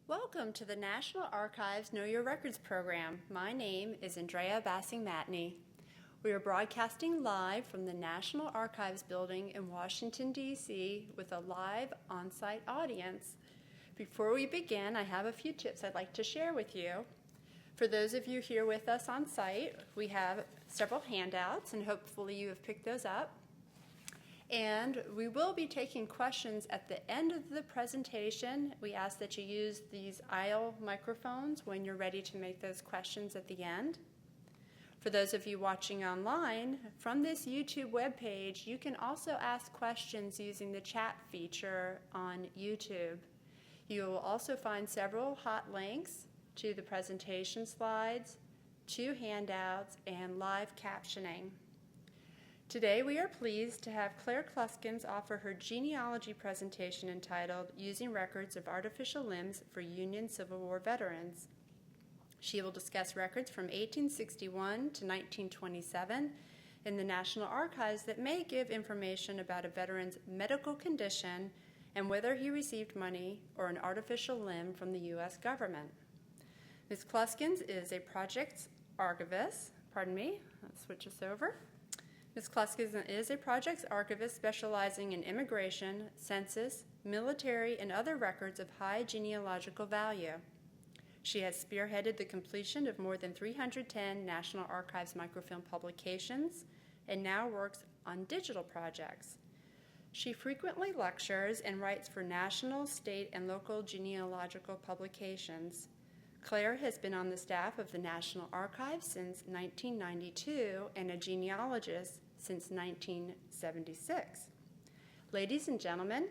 Welcome to the National Archives Know Your Records program. My name is Andrea Bassing-Matney. We are broadcasting live from the National Archives building in Washington, D.C. with a live on-site audience. Before we begin, I have a few tips I'd like to share with you. For those of you here with us on site, we have several handouts, and hopefully you have picked those up. And we will be taking questions at the end of the presentation. We ask that you use these aisle microphones when you're ready to make those questions at the end. For those of you watching online, from this YouTube webpage, you can also ask questions using the chat feature on YouTube. You will also find several hot links to the presentation slides, to handouts, and live captioning. Today we are pleased to have Claire Kluskens offer her genealogy presentation entitled Using Records of Artificial Limbs for Union Civil War Veterans. She will discuss records from 1861 to 1927 in the National Archives that may give information about a veteran's medical condition and whether he received money or an artificial limb from the U.S. government. Ms. Kluskens is a projects archivist. Let's switch this over. Ms. Kluskens is a projects archivist specializing in immigration, census, military, and other records of high genealogical value. She has spearheaded the completion of more than 310 National Archives microfilm publications and now works on digital projects. She frequently lectures and writes for national, state, and local genealogical publications. Claire has been on the staff of the National Archives since 1992 and a genealogist since 1976. Ladies and gentlemen,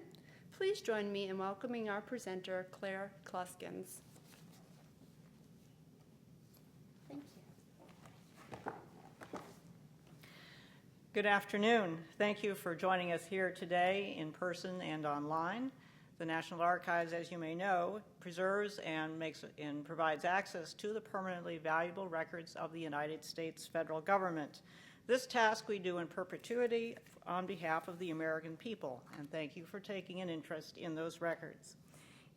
please join me in welcoming our presenter, Claire Kluskens. Thank you. Good afternoon. Thank you for joining us here today in person and online. The National Archives, as you may know, preserves and provides access to the permanently valuable records of the United States federal government. This task we do in perpetuity on behalf of the American people, and thank you for taking an interest in those records.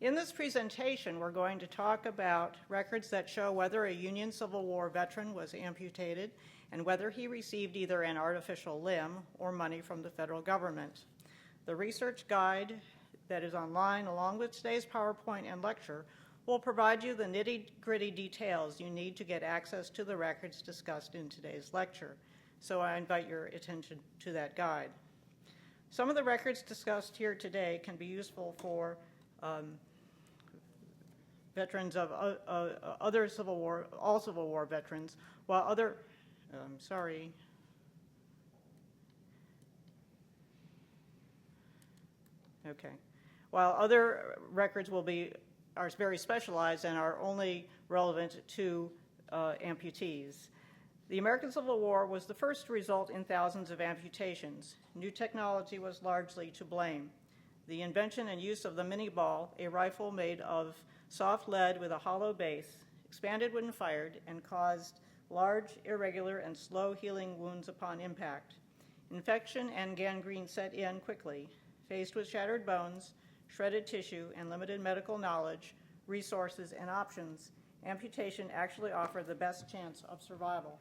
In this presentation, we're going to talk about records that show whether a Union Civil War veteran was amputated and whether he received either an artificial limb or money from the federal government. The research guide that is online, along with today's PowerPoint and lecture, will provide you the nitty-gritty details you need to get access to the records discussed in today's lecture. So I invite your attention to that guide. Some of the records discussed here today can be useful for veterans of other Civil War, all Civil War veterans, while other, While other records are very specialized and are only relevant to amputees. The American Civil War was the first to result in thousands of amputations. New technology was largely to blame. The invention and use of the mini-ball, a rifle made of soft lead with a hollow base, expanded when fired and caused large, irregular, and slow-healing wounds upon impact. Infection and gangrene set in quickly. Faced with shattered bones, shredded tissue, and limited medical knowledge, resources, and options, amputation actually offered the best chance of survival.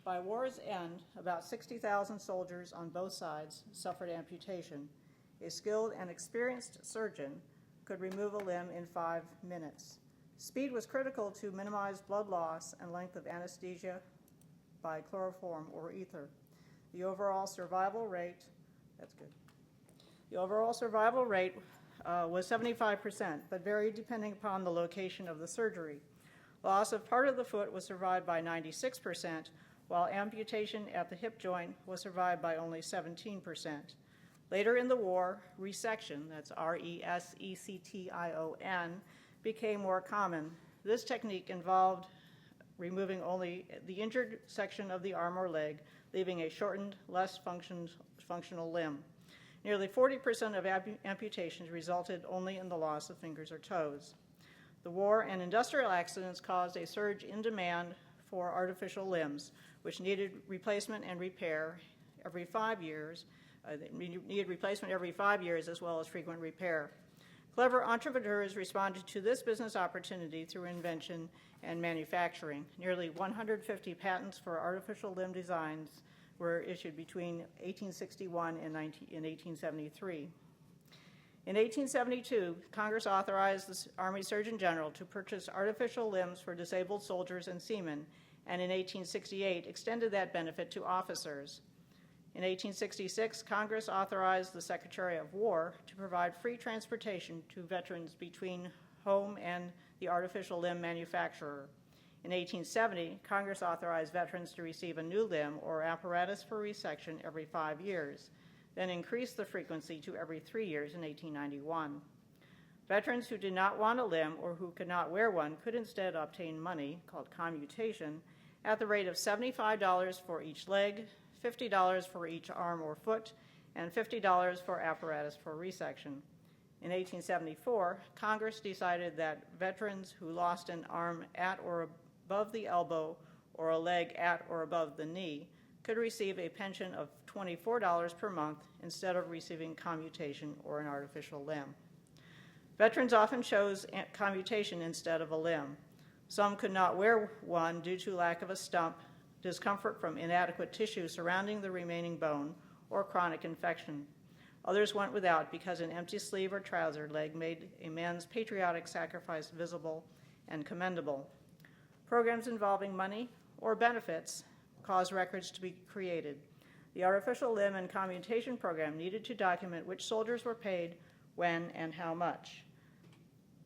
By war's end, about 60,000 soldiers on both sides suffered amputation. A skilled and experienced surgeon could remove a limb in 5 minutes. Speed was critical to minimize blood loss and length of anesthesia by chloroform or ether. The overall survival rate, was 75%, but varied depending upon the location of the surgery. Loss of part of the foot was survived by 96%, while amputation at the hip joint was survived by only 17%. Later in the war, resection, that's R-E-S-E-C-T-I-O-N, became more common. This technique involved removing only the injured section of the arm or leg, leaving a shortened, less functional limb. Nearly 40% of amputations resulted only in the loss of fingers or toes. The war and industrial accidents caused a surge in demand for artificial limbs, which needed replacement and repair every 5 years. As well as frequent repair. Clever entrepreneurs responded to this business opportunity through invention and manufacturing. Nearly 150 patents for artificial limb designs were issued between 1861 and 1873. In 1872, Congress authorized the Army Surgeon General to purchase artificial limbs for disabled soldiers and seamen, and in 1868 extended that benefit to officers. In 1866, Congress authorized the Secretary of War to provide free transportation to veterans between home and the artificial limb manufacturer. In 1870, Congress authorized veterans to receive a new limb or apparatus for resection every 5 years, then increased the frequency to every 3 years in 1891. Veterans who did not want a limb or who could not wear one could instead obtain money, called commutation, at the rate of $75 for each leg, $50 for each arm or foot, and $50 for apparatus for resection. In 1874, Congress decided that veterans who lost an arm at or above the elbow or a leg at or above the knee could receive a pension of $24 per month instead of receiving commutation or an artificial limb. Veterans often chose commutation instead of a limb. Some could not wear one due to lack of a stump, discomfort from inadequate tissue surrounding the remaining bone, or chronic infection. Others went without because an empty sleeve or trouser leg made a man's patriotic sacrifice visible and commendable. Programs involving money or benefits caused records to be created. The artificial limb and commutation program needed to document which soldiers were paid, when, and how much.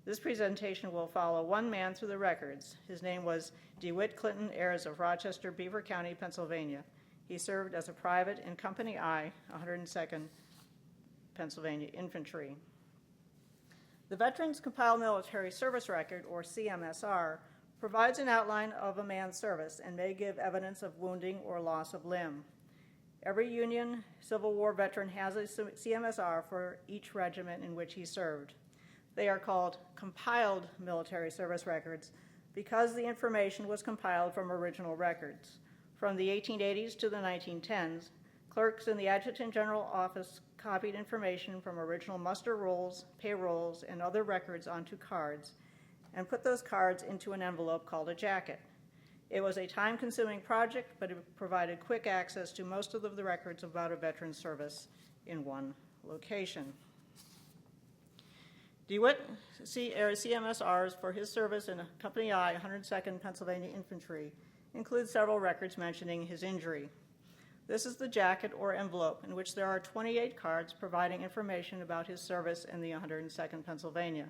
This presentation will follow one man through the records. His name was DeWitt Clinton Ayers of Rochester, Beaver County, Pennsylvania. He served as a private in Company I, 102nd Pennsylvania Infantry. The Veterans Compiled Military Service Record, or CMSR, provides an outline of a man's service and may give evidence of wounding or loss of limb. Every Union Civil War veteran has a CMSR for each regiment in which he served. They are called compiled military service records because the information was compiled from original records. From the 1880s to the 1910s, clerks in the Adjutant General Office copied information from original muster rolls, payrolls, and other records onto cards and put those cards into an envelope called a jacket. It was a time-consuming project, but it provided quick access to most of the records about a veteran's service in one location. DeWitt CMSRs for his service in Company I, 102nd Pennsylvania Infantry, include several records mentioning his injury. This is the jacket or envelope in which there are 28 cards providing information about his service in the 102nd Pennsylvania.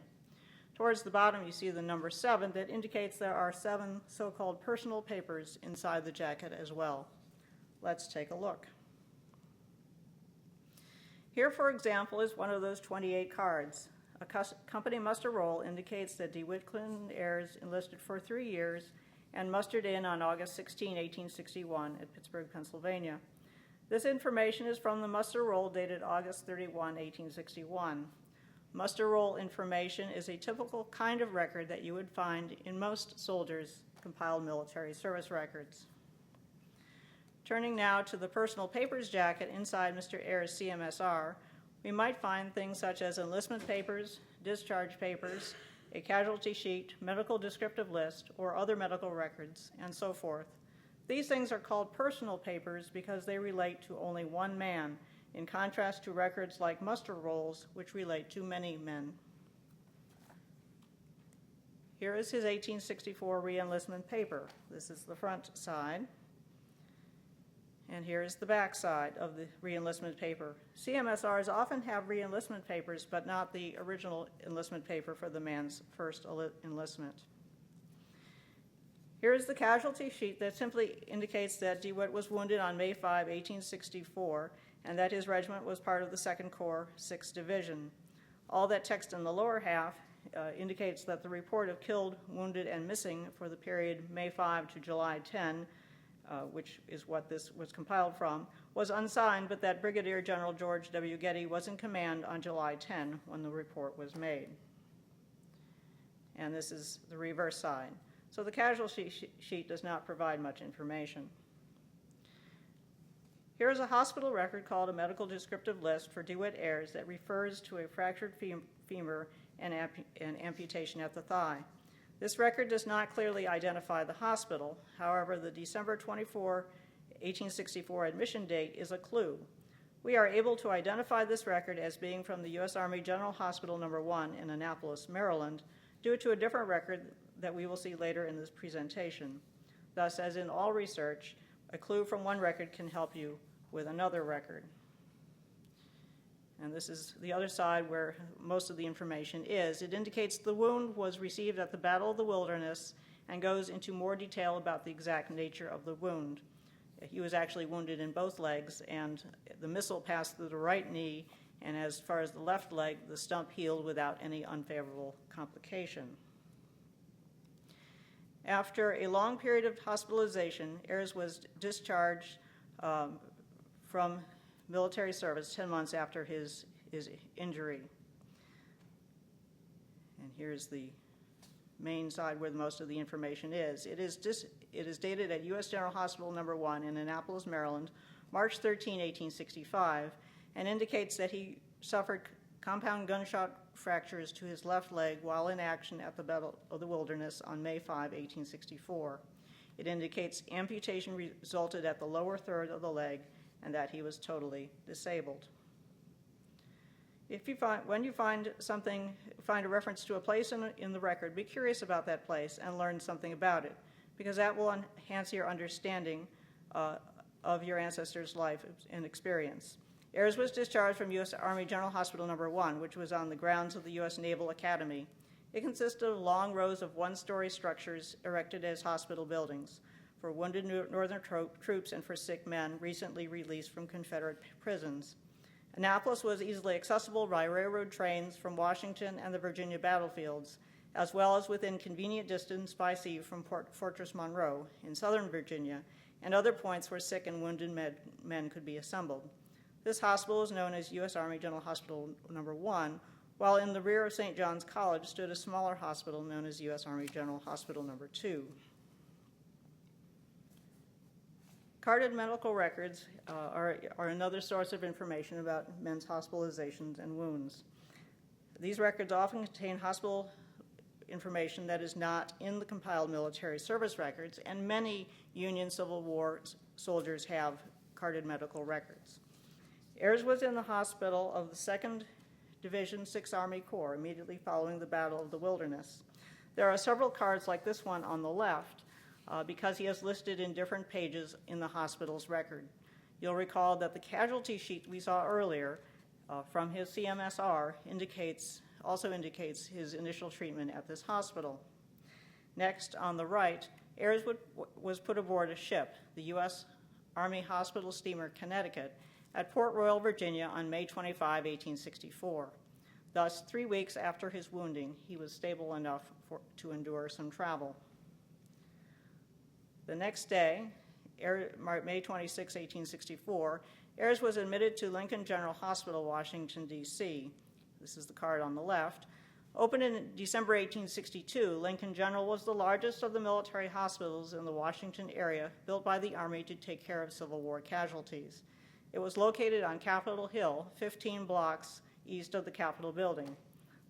Towards the bottom, you see the number 7 that indicates there are 7 so-called personal papers inside the jacket as well. Let's take a look. Here, for example, is one of those 28 cards. A company muster roll indicates that DeWitt Clinton Ayers enlisted for 3 years and mustered in on August 16, 1861 at Pittsburgh, Pennsylvania. This information is from the muster roll dated August 31, 1861. Muster roll information is a typical kind of record that you would find in most soldiers' compiled military service records. Turning now to the personal papers jacket inside Mr. Ayers' CMSR, we might find things such as enlistment papers, discharge papers, a casualty sheet, medical descriptive list, or other medical records, and so forth. These things are called personal papers because they relate to only one man, in contrast to records like muster rolls, which relate to many men. Here is his 1864 re-enlistment paper. This is the front side. And here is the back side of the re-enlistment paper. CMSRs often have re-enlistment papers, but not the original enlistment paper for the man's first enlistment. Here is the casualty sheet that simply indicates that DeWitt was wounded on May 5, 1864, and that his regiment was part of the 2nd Corps, 6th Division. All that text in the lower half indicates that the report of killed, wounded, and missing for the period May 5 to July 10, which is what this was compiled from, was unsigned, but that Brigadier General George W. Getty was in command on July 10 when the report was made. And this is the reverse side. So the casualty sheet does not provide much information. Here is a hospital record called a medical descriptive list for DeWitt Ayers that refers to a fractured femur and amputation at the thigh. This record does not clearly identify the hospital. However, the December 24, 1864 admission date is a clue. We are able to identify this record as being from the U.S. Army General Hospital No. 1 in Annapolis, Maryland, due to a different record that we will see later in this presentation. Thus, as in all research, a clue from one record can help you with another record. And this is the other side where most of the information is. It indicates the wound was received at the Battle of the Wilderness and goes into more detail about the exact nature of the wound. He was actually wounded in both legs, and the missile passed through the right knee, and as far as the left leg, the stump healed without any unfavorable complication. After a long period of hospitalization, Ayers was discharged from military service 10 months after his injury. And here's the main side where most of the information is. It is dated at U.S. General Hospital No. 1 in Annapolis, Maryland, March 13, 1865, and indicates that he suffered compound gunshot fractures to his left leg while in action at the Battle of the Wilderness on May 5, 1864. It indicates amputation resulted at the lower third of the leg and that he was totally disabled. When you find a reference to a place in the record, be curious about that place and learn something about it, because that will enhance your understanding of your ancestor's life and experience. Ayers was discharged from U.S. Army General Hospital No. 1, which was on the grounds of the U.S. Naval Academy. It consisted of long rows of one-story structures erected as hospital buildings for wounded Northern troops and for sick men recently released from Confederate prisons. Annapolis was easily accessible by railroad trains from Washington and the Virginia battlefields, as well as within convenient distance by sea from Fortress Monroe in southern Virginia and other points where sick and wounded men could be assembled. This hospital is known as U.S. Army General Hospital No. 1, while in the rear of St. John's College stood a smaller hospital known as U.S. Army General Hospital No. 2. Carded medical records are another source of information about men's hospitalizations and wounds. These records often contain hospital information that is not in the compiled military service records, and many Union Civil War soldiers have carded medical records. Ayers was in the hospital of the 2nd Division 6th Army Corps immediately following the Battle of the Wilderness. There are several cards like this one on the left because he is listed in different pages in the hospital's record. You'll recall that the casualty sheet we saw earlier from his CMSR also indicates his initial treatment at this hospital. Next, on the right, Ayers was put aboard a ship, the U.S. Army Hospital steamer Connecticut, at Port Royal, Virginia on May 25, 1864. Thus, 3 weeks after his wounding, he was stable enough to endure some travel. The next day, May 26, 1864, Ayers was admitted to Lincoln General Hospital, Washington, D.C. This is the card on the left. Opened in December 1862, Lincoln General was the largest of the military hospitals in the Washington area built by the Army to take care of Civil War casualties. It was located on Capitol Hill, 15 blocks east of the Capitol building.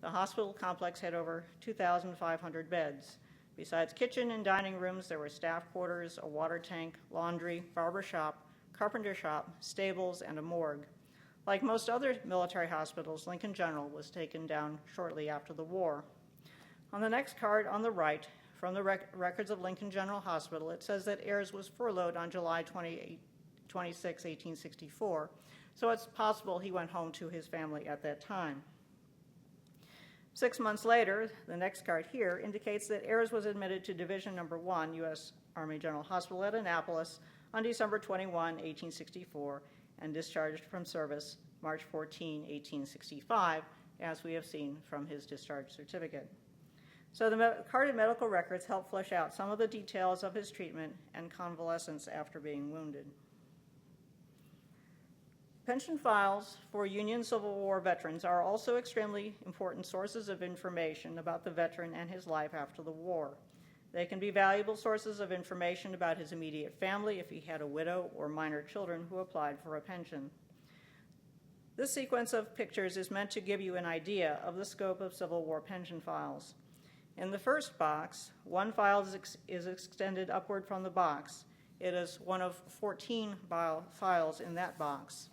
The hospital complex had over 2,500 beds. Besides kitchen and dining rooms, there were staff quarters, a water tank, laundry, barber shop, carpenter shop, stables, and a morgue. Like most other military hospitals, Lincoln General was taken down shortly after the war. On the next card on the right, from the records of Lincoln General Hospital, it says that Ayers was furloughed on July 26, 1864, so it's possible he went home to his family at that time. 6 months later, the next card here indicates that Ayers was admitted to Division No. 1, U.S. Army General Hospital at Annapolis on December 21, 1864, and discharged from service March 14, 1865, as we have seen from his discharge certificate. So the carded medical records help flesh out some of the details of his treatment and convalescence after being wounded. Pension files for Union Civil War veterans are also extremely important sources of information about the veteran and his life after the war. They can be valuable sources of information about his immediate family if he had a widow or minor children who applied for a pension. This sequence of pictures is meant to give you an idea of the scope of Civil War pension files. In the first box, one file is extended upward from the box. It is one of 14 files in that box.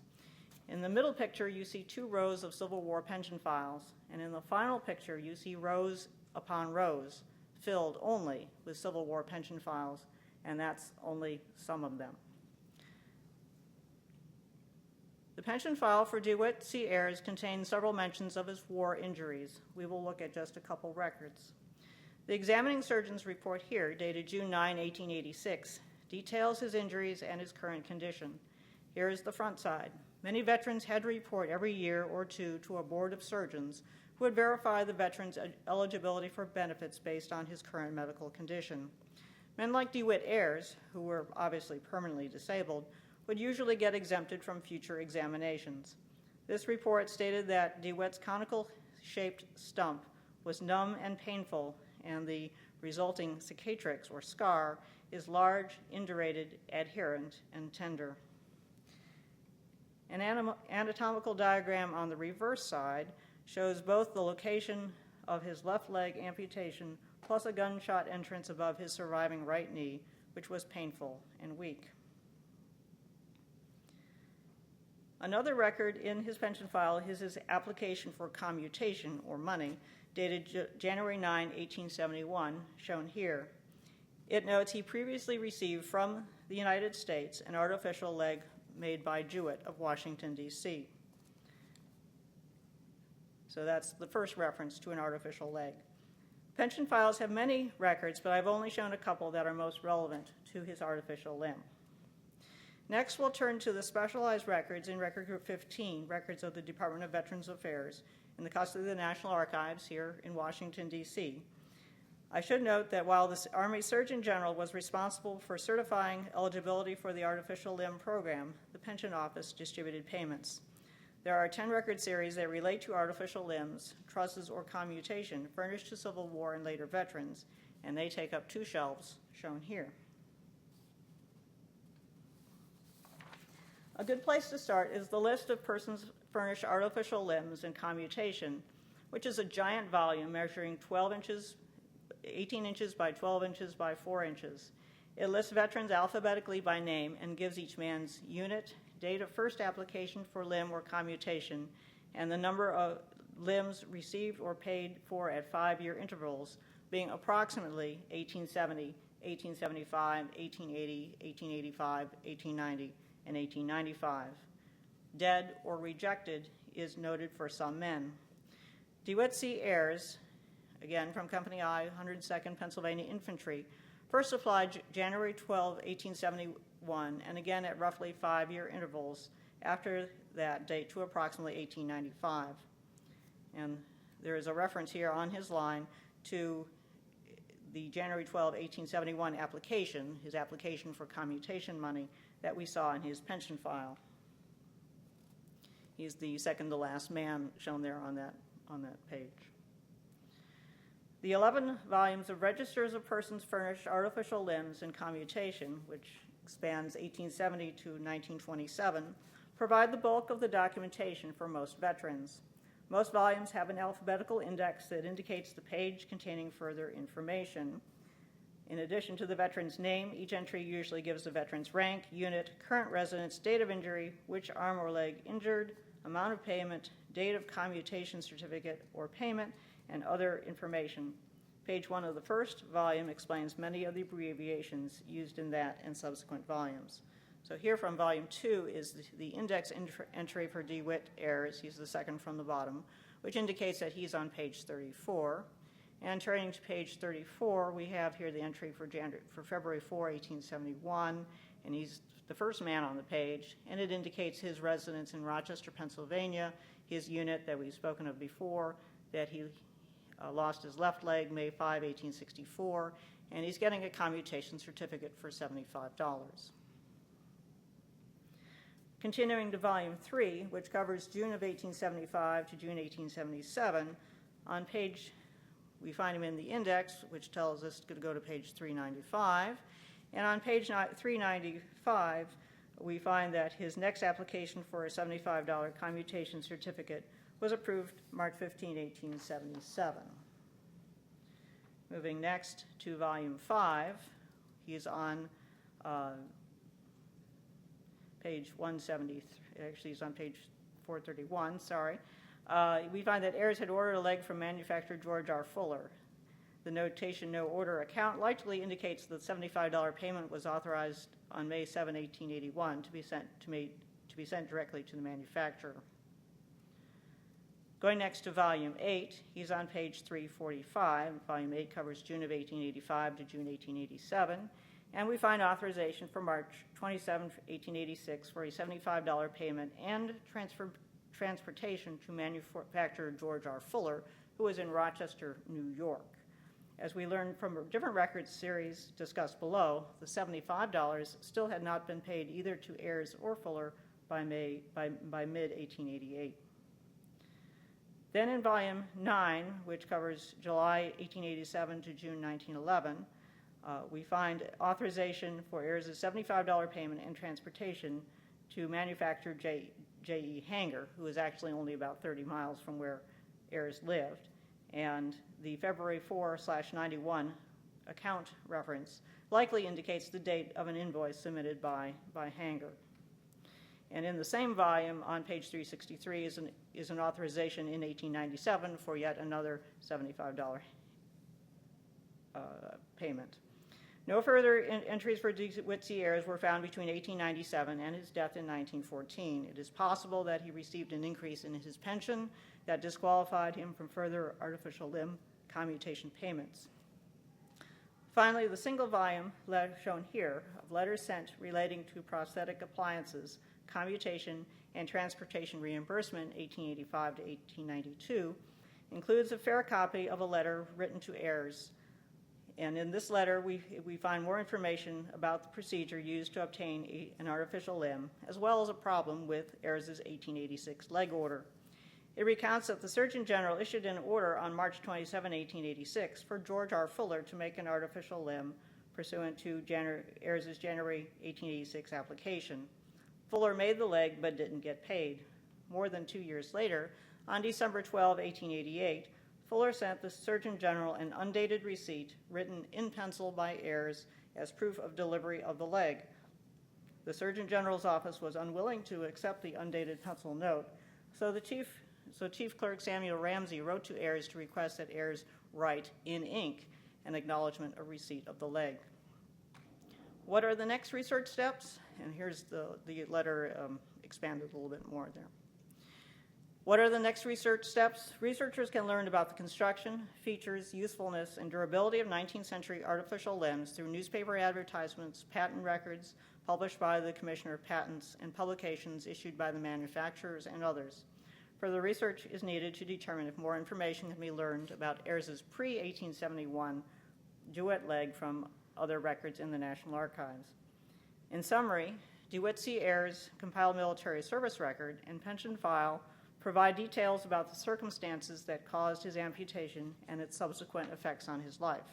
In the middle picture, you see 2 rows of Civil War pension files, and in the final picture, you see rows upon rows filled only with Civil War pension files, and that's only some of them. The pension file for DeWitt C. Ayres contains several mentions of his war injuries. We will look at just a couple records. The examining surgeon's report here, dated June 9, 1886, details his injuries and his current condition. Here is the front side. Many veterans had to report every year or two to a board of surgeons who would verify the veteran's eligibility for benefits based on his current medical condition. Men like DeWitt Ayres, who were obviously permanently disabled, would usually get exempted from future examinations. This report stated that DeWitt's conical-shaped stump was numb and painful, and the resulting cicatrix, or scar, is large, indurated, adherent, and tender. An anatomical diagram on the reverse side shows both the location of his left leg amputation plus a gunshot entrance above his surviving right knee, which was painful and weak. Another record in his pension file is his application for commutation, or money, dated January 9, 1871, shown here. It notes he previously received from the United States an artificial leg made by Jewett of Washington, D.C. So that's the first reference to an artificial leg. Pension files have many records, but I've only shown a couple that are most relevant to his artificial limb. Next, we'll turn to the specialized records in Record Group 15, records of the Department of Veterans Affairs, in the custody of the National Archives here in Washington, D.C. I should note that while the Army Surgeon General was responsible for certifying eligibility for the artificial limb program, the Pension Office distributed payments. There are 10 record series that relate to artificial limbs, trusses, or commutation furnished to Civil War and later veterans, and they take up 2 shelves shown here. A good place to start is the list of persons furnished artificial limbs and commutation, which is a giant volume measuring 18 inches by 12 inches by 4 inches. It lists veterans alphabetically by name and gives each man's unit, date of first application for limb or commutation, and the number of limbs received or paid for at 5-year intervals, being approximately 1870, 1875, 1880, 1885, 1890, and 1895. Dead or rejected is noted for some men. DeWitt C. Ayres, again from Company I, 102nd Pennsylvania Infantry, first applied January 12, 1871, and again at roughly 5-year intervals after that date to approximately 1895. And there is a reference here on his line to the January 12, 1871 application, his application for commutation money that we saw in his pension file. He's the second to last man shown there on that page. The 11 volumes of Registers of Persons Furnished Artificial Limbs and Commutation, which spans 1870 to 1927, provide the bulk of the documentation for most veterans. Most volumes have an alphabetical index that indicates the page containing further information. In addition to the veteran's name, each entry usually gives the veteran's rank, unit, current residence, date of injury, which arm or leg injured, amount of payment, date of commutation certificate or payment, and other information. Page 1 of the first volume explains many of the abbreviations used in that and subsequent volumes. So here from volume 2 is the index entry for DeWitt Ayres. He's the second from the bottom, which indicates that he's on page 34. And turning to page 34, we have here the entry for February 4, 1871, and he's the first man on the page, and it indicates his residence in Rochester, Pennsylvania, his unit that we've spoken of before, that he lost his left leg May 5, 1864, and he's getting a commutation certificate for $75. Continuing to volume 3, which covers June of 1875 to June 1877, on page, we find him in the index, which tells us to go to page 395, and on page 395, we find that his next application for a $75 commutation certificate was approved March 15, 1877. Moving next to volume 5, he's on page 173, actually he's on page 431, sorry. We find that Ayers had ordered a leg from manufacturer George R. Fuller. The notation no order account likely indicates that the $75 payment was authorized on May 7, 1881 to be sent directly to the manufacturer. Going next to volume 8, he's on page 345. Volume 8 covers June of 1885 to June 1887. And we find authorization for March 27, 1886 for a $75 payment and transportation to manufacturer George R. Fuller, who was in Rochester, New York. As we learned from a different records series discussed below, the $75 still had not been paid either to Ayers or Fuller by mid-1888. Then in volume 9, which covers July 1887 to June 1911, we find authorization for Ayers' $75 payment and transportation to manufacturer J.E. Hanger, who is actually only about 30 miles from where Ayers lived. And the February 4/91 account reference likely indicates the date of an invoice submitted by Hanger. And in the same volume, on page 363, is an authorization in 1897 for yet another $75 payment. No further entries for DeWitt C. Ayers were found between 1897 and his death in 1914. It is possible that he received an increase in his pension that disqualified him from further artificial limb commutation payments. Finally, the single volume shown here of letters sent relating to prosthetic appliances, commutation, and transportation reimbursement, 1885 to 1892, includes a fair copy of a letter written to Ayers. And in this letter, we find more information about the procedure used to obtain an artificial limb, as well as a problem with Ayers' 1886 leg order. It recounts that the Surgeon General issued an order on March 27, 1886, for George R. Fuller to make an artificial limb pursuant to Ayers' January 1886 application. Fuller made the leg but didn't get paid. More than 2 years later, on December 12, 1888, Fuller sent the Surgeon General an undated receipt written in pencil by Ayers as proof of delivery of the leg. The Surgeon General's office was unwilling to accept the undated pencil note, so Chief Clerk Samuel Ramsey wrote to Ayers to request that Ayers write in ink an acknowledgement of receipt of the leg. What are the next research steps? And here's the letter expanded a little bit more there. What are the next research steps? Researchers can learn about the construction, features, usefulness, and durability of 19th century artificial limbs through newspaper advertisements, patent records published by the Commissioner of Patents, and publications issued by the manufacturers and others. Further research is needed to determine if more information can be learned about Ayers' pre-1871 DeWitt leg from other records in the National Archives. In summary, DeWitt C. Ayers' compiled military service record and pension file provide details about the circumstances that caused his amputation and its subsequent effects on his life.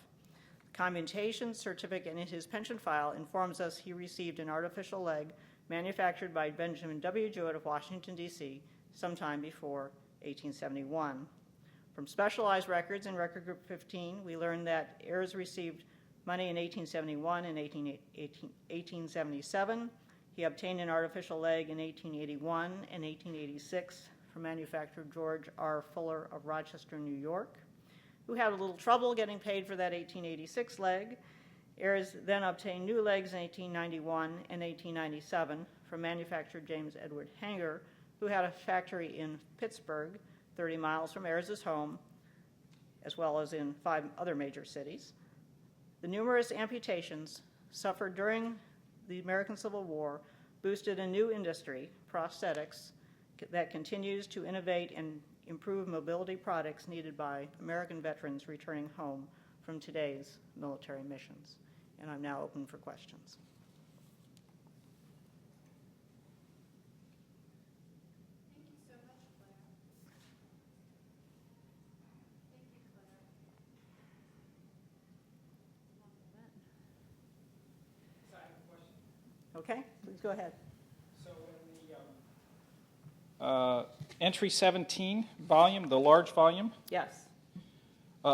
The commutation certificate in his pension file informs us he received an artificial leg manufactured by Benjamin W. Jewett of Washington, D.C., sometime before 1871. From specialized records in Record Group 15, we learn that Ayers received money in 1871 and 1877. He obtained an artificial leg in 1881 and 1886 from manufacturer George R. Fuller of Rochester, New York, who had a little trouble getting paid for that 1886 leg. Ayers then obtained new legs in 1891 and 1897 from manufacturer James Edward Hanger, who had a factory in Pittsburgh, 30 miles from Ayers' home, as well as in 5 other major cities. The numerous amputations suffered during the American Civil War boosted a new industry, prosthetics, that continues to innovate and improve mobility products needed by American veterans returning home from today's military missions. And I'm now open for questions. Thank you so much, Claire. Thank you, Claire. Okay, please go ahead. Entry 17 volume, the large volume, Yes.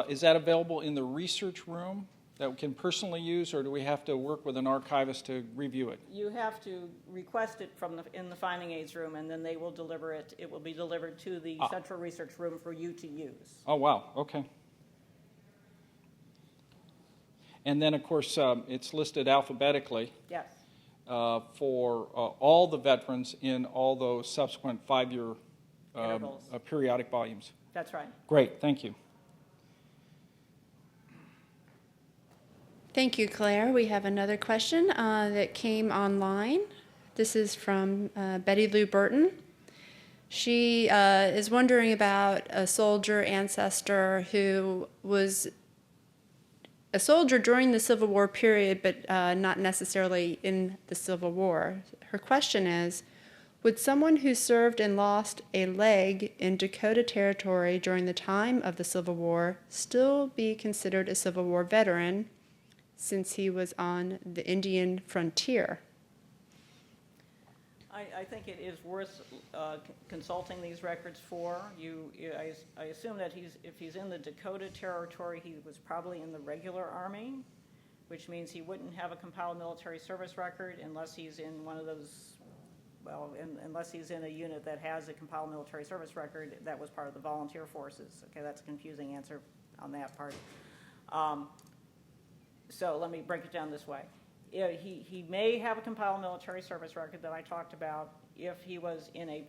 is that available in the research room that we can personally use, or do we have to work with an archivist to review it? You have to request it in the finding aids room, and then they will deliver it. It will be delivered to the central research room for you to use. Oh, wow, okay. And then, of course, it's listed alphabetically. Yes. For all the veterans in all those subsequent 5-year periodic volumes. That's right. Great, thank you. Thank you, Claire. We have another question that came online. This is from Betty Lou Burton. She is wondering about a soldier ancestor who was a soldier during the Civil War period, but not necessarily in the Civil War. Her question is, would someone who served and lost a leg in Dakota Territory during the time of the Civil War still be considered a Civil War veteran since he was on the Indian frontier? I think it is worth consulting these records for. I assume that if he's in the Dakota Territory, he was probably in the regular Army, which means he wouldn't have a compiled military service record unless he's in one of those, well, unless he's in a unit that has a compiled military service record that was part of the volunteer forces. Okay, that's a confusing answer on that part. So let me break it down this way. He may have a compiled military service record that I talked about if he was in a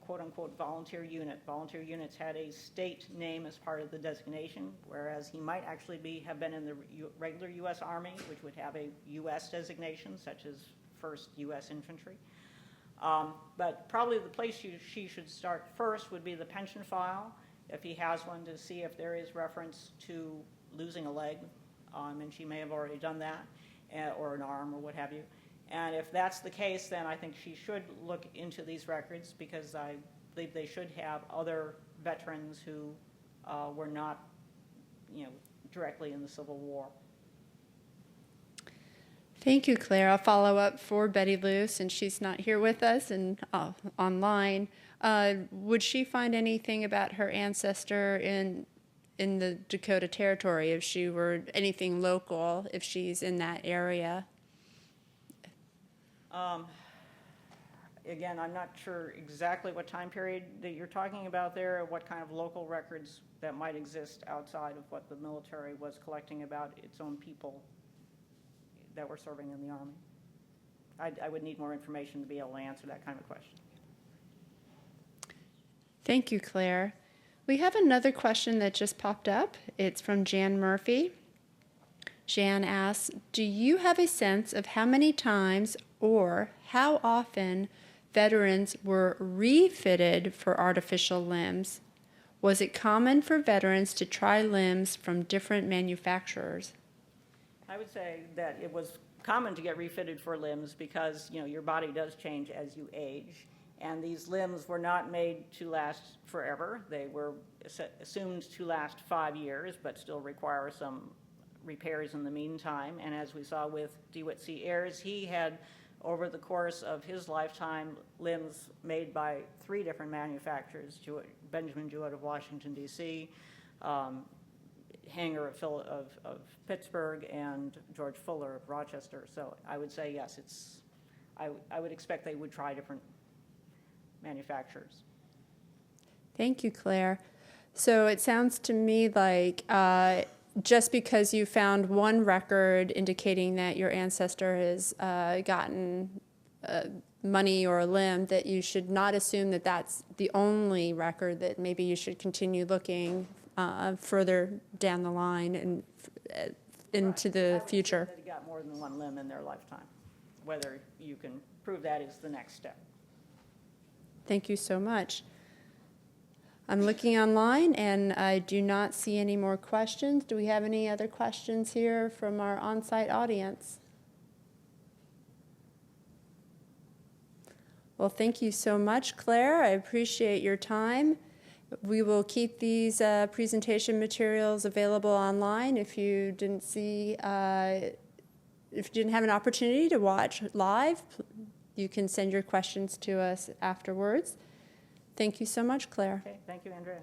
quote-unquote volunteer unit. Volunteer units had a state name as part of the designation, whereas he might actually have been in the regular U.S. Army, which would have a U.S. designation, such as 1st U.S. Infantry. But probably the place she should start first would be the pension file, if he has one, to see if there is reference to losing a leg, and she may have already done that, or an arm or what have you. And if that's the case, then I think she should look into these records, because I believe they should have other veterans who were not, directly in the Civil War. Thank you, Claire. I'll follow up for Betty Lou, since she's not here with us and online. Would she find anything about her ancestor in the Dakota Territory, if she were anything local, if she's in that area? Again, I'm not sure exactly what time period that you're talking about there, or what kind of local records that might exist outside of what the military was collecting about its own people that were serving in the Army. I would need more information to be able to answer that kind of question. Thank you, Claire. We have another question that just popped up. It's from Jan Murphy. Jan asks, do you have a sense of how many times or how often veterans were refitted for artificial limbs? Was it common for veterans to try limbs from different manufacturers? I would say that it was common to get refitted for limbs because, your body does change as you age. And these limbs were not made to last forever. They were assumed to last 5 years, but still require some repairs in the meantime. And as we saw with DeWitt C. Ayers, he had, over the course of his lifetime, limbs made by 3 different manufacturers: Benjamin Jewett of Washington, D.C., Hanger of Pittsburgh, and George Fuller of Rochester. So I would say yes, I would expect they would try different manufacturers. Thank you, Claire. So it sounds to me like just because you found one record indicating that your ancestor has gotten money or a limb, that you should not assume that that's the only record, that maybe you should continue looking further down the line and into the future. That he got more than one limb in their lifetime. Whether you can prove that is the next step. Thank you so much. I'm looking online and I do not see any more questions. Do we have any other questions here from our on-site audience? Well, thank you so much, Claire. I appreciate your time. We will keep these presentation materials available online. If you didn't see, if you didn't have an opportunity to watch live, you can send your questions to us afterwards. Thank you so much, Claire. Okay, thank you, Andrea.